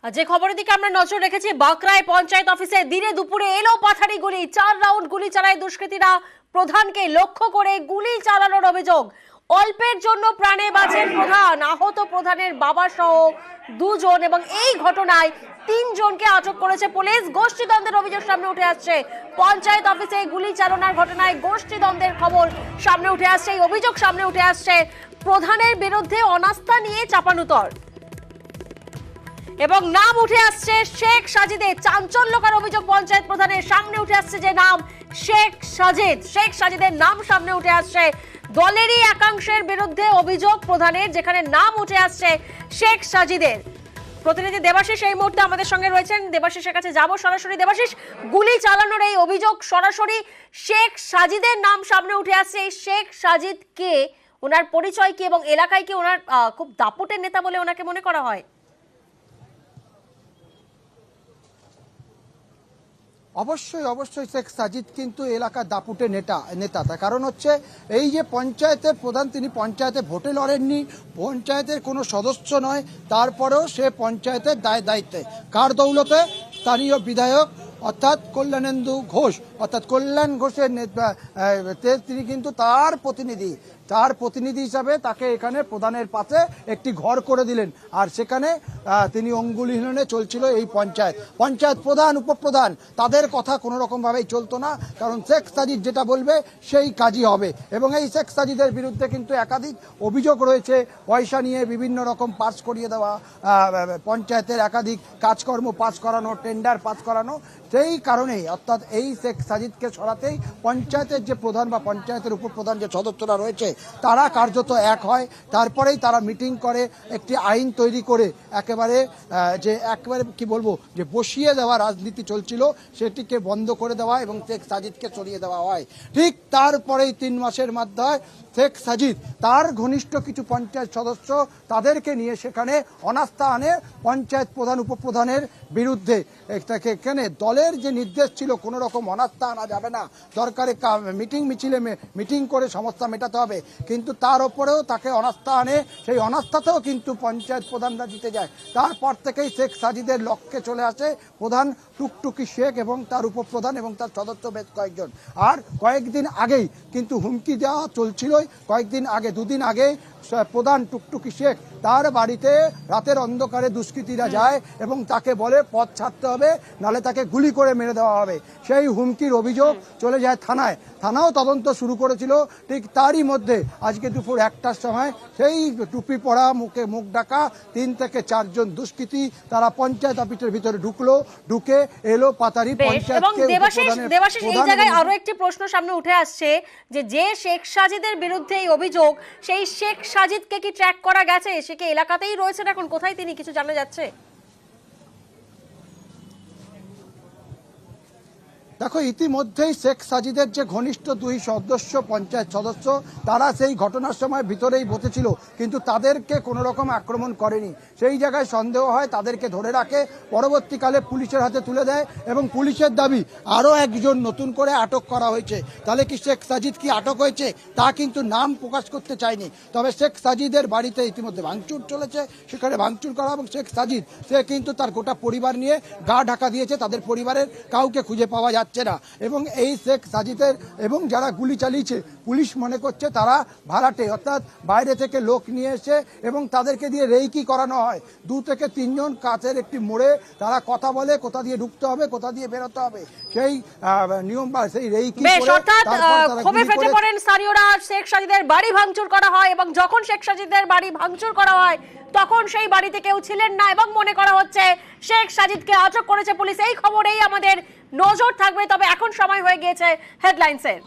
যে খবরের দিকে আমরা নজর রেখেছি, বাঁকড়ায় পঞ্চায়েত অফিসে দিনে দুপুরে এলো পাথারি গুলি, 4 রাউন্ড গুলি চালায় দুষ্কৃতীরা। প্রধানকে লক্ষ্য করে গুলি চালানোর অভিযোগ। অল্পের জন্য প্রাণে বাঁচেন প্রধান, আহত প্রধানের বাবা সহ 2 জন, এবং এই ঘটনায় 3 জনকে আটক করেছে পুলিশ। গোষ্ঠীদ্বন্দ্বের অভিযোগ সামনে উঠে আসছে। পঞ্চায়েত অফিসে গুলি চালানোর ঘটনায় গোষ্ঠীদ্বন্দ্বের খবর সামনে উঠে আসছে, এই অভিযোগ সামনে উঠে আসছে। প্রধানের বিরুদ্ধে অনাস্থা নিয়ে চাপানুতর এবং নাম উঠে আসছে শেখ সাজিদের। চাঞ্চল্যকর অভিযোগ পঞ্চায়েত প্রধানের। সামনে উঠে আসছে যে নাম শেখ সাজিদ, শেখ সাজিদের নাম সামনে উঠে আসছে। দলেরই একাংশের বিরুদ্ধে অভিযোগ প্রধানের, যেখানে নাম উঠে আসছে শেখ সাজিদের। প্রতিনিধি দেবাশিস এই মুহূর্তে আমাদের সঙ্গে রয়েছেন, দেবাশিসের কাছে যাব সরাসরি। দেবাশিস, গুলি চালানোর এই অভিযোগ সরাসরি শেখ সাজিদের নাম সামনে উঠে আসছে। এই শেখ সাজিদ কে, ওনার পরিচয় কি, এবং এলাকায় কি ওনার খুব দাপুটের নেতা বলে ওনাকে মনে করা হয়? অবশ্যই অবশ্যই শেখ সাজিদ কিন্তু এলাকার দাপুটে নেতা। তার কারণ হচ্ছে এই যে পঞ্চায়েতের প্রধান, তিনি পঞ্চায়েতে ভোটে লড়েননি, পঞ্চায়েতের কোনো সদস্য নয়, তারপরেও সে পঞ্চায়েতের দায়িত্বে। কার দৌলতে? স্থানীয় বিধায়ক অর্থাৎ কল্যাণেন্দু ঘোষ, অর্থাৎ কল্যাণ ঘোষের তিনি কিন্তু তার প্রতিনিধি হিসাবে তাকে এখানে প্রধানের পাশে একটি ঘর করে দিলেন। আর সেখানে তিনি অঙ্গুলি হিলনে চলছিল এই পঞ্চায়েত প্রধান, উপপ্রধান, তাদের কথা কোনো রকমভাবেই চলতো না। কারণ শেখ সাজিদ যেটা বলবে সেই কাজই হবে। এবং এই শেখ সাজিদের বিরুদ্ধে কিন্তু একাধিক অভিযোগ রয়েছে। পয়সা নিয়ে বিভিন্ন রকম পাস করিয়ে দেওয়া, পঞ্চায়েতের একাধিক কাজকর্ম পাস করানো, টেন্ডার পাস করানো। সেই কারণেই অর্থাৎ এই শেখ সাজিদকে সরাতেই পঞ্চায়েতের যে প্রধান বা পঞ্চায়েতের উপপ্রধান যে সদস্যরা রয়েছে তারা কার্যত এক হয়। তারপরেই তারা মিটিং করে একটি আইন তৈরি করে একেবারে কি বলবো, যে বসিয়ে দেওয়া রাজনীতি চলছিল সেটিকে বন্ধ করে দেওয়া এবং শেখ সাজিদকে সরিয়ে দেওয়া হয়। ঠিক তারপরেই 3 মাসের মাথায় শেখ সাজিদ তার ঘনিষ্ঠ কিছু পঞ্চায়েত সদস্য তাদেরকে নিয়ে সেখানে অনাস্থা আনে পঞ্চায়েত প্রধান, উপপ্রধানের বিরুদ্ধে। এখানে দলের যে নির্দেশ ছিল কোনো রকম অনাস্থা আনা যাবে না, দরকারে মিটিং করে সমস্যা মেটাতে হবে, কিন্তু তার ওপরেও তাকে অনাস্থা আনে। সেই অনাস্থাতেও কিন্তু পঞ্চায়েত প্রধানরা জিতে যায়। তারপর থেকেই শেখ সাজিদের লক্ষ্যে চলে আসে প্রধান টুকটুকি শেখ এবং তার উপপ্রধান এবং তার সদস্য বেশ কয়েকজন। আর কয়েকদিন আগেই কিন্তু হুমকি দেওয়া চলছিল। কয়েকদিন আগে, 2 দিন আগে প্রধান টুকটুকি শেখ তার বাড়িতে রাতের অন্ধকারে দুষ্কৃতীরা যায় এবং তাকে বলে পথ ছাড়তে হবে, নালে তাকে গুলি করে মেরে দেওয়া হবে। সেই হুমকির অভিযোগ চলে যায় থানাও তদন্ত শুরু করেছিল। ঠিক তারই মধ্যে আজকে দুপুর 1টার সময় সেই টুপি পরা, মুখ ঢাকা 3 থেকে 4 জন দুষ্কৃতী তারা পঞ্চায়েত অফিসের ভিতরে ঢুকে এলো পাতারি পঞ্চায়েত। এবং দেবাশিস এই জায়গায় আরো একটি প্রশ্ন সামনে উঠে আসছে যে শেখ সাজিদের বিরুদ্ধে এই অভিযোগ, সেই শেখ সাজিদকে কি ট্র্যাক করা গেছে? সে কি এলাকাতেই রয়েছেন এখন? কোথায় তিনি, কিছু জানা যাচ্ছে? দেখো, ইতিমধ্যেই শেখ সাজিদের যে ঘনিষ্ঠ 2 পঞ্চায়েত সদস্য তারা সেই ঘটনার সময় ভিতরেই বসেছিল, কিন্তু তাদেরকে কোনো রকম আক্রমণ করেনি। সেই জায়গায় সন্দেহ হয়, তাদেরকে ধরে রাখে, পরবর্তীকালে পুলিশের হাতে তুলে দেয় এবং পুলিশের দাবি আরও একজন নতুন করে আটক করা হয়েছে। তাহলে কি শেখ সাজিদ কি আটক হয়েছে? তা কিন্তু নাম প্রকাশ করতে চায়নি। তবে শেখ সাজিদের বাড়িতে ইতিমধ্যে ভাঙচুর চলেছে, সেখানে ভাঙচুর করা এবং শেখ সাজিদ সে কিন্তু তার গোটা পরিবার নিয়ে গা ঢাকা দিয়েছে, তাদের পরিবারের কাউকে খুঁজে পাওয়া যাচ্ছে না। এবং এই শেখ সাজিদের এবং যারা গুলি চালিয়েছে পুলিশ মনে করছে তারা ভাড়াটে, অর্থাৎ বাইরে থেকে লোক নিয়ে এসে এবং তাদেরকে দিয়ে রেইকি করানো হয়। 2 থেকে 3 জন কাছের একটি মোড়ে তারা কথা বলে, কোথা দিয়ে ঢুকতে হবে, কোথা দিয়ে বেরোতে হবে, সেই নিয়ম বা সেই রেইকি করে স্থানীয়রা শেখ সাজিদের বাড়ি ভাঙচুর করা হয়। এবং যখন শেখ সাজিদের বাড়ি ভাঙচুর করা হয় তখন সেই বাড়িতে কেউ ছিলেন না এবং মনে করা হচ্ছে শেখ সাজিদকে আটক করেছে পুলিশ। এই খবরেই আমাদের নজর থাকবে। তবে এখন সময় হয়ে গিয়েছে হেডলাইন্সের।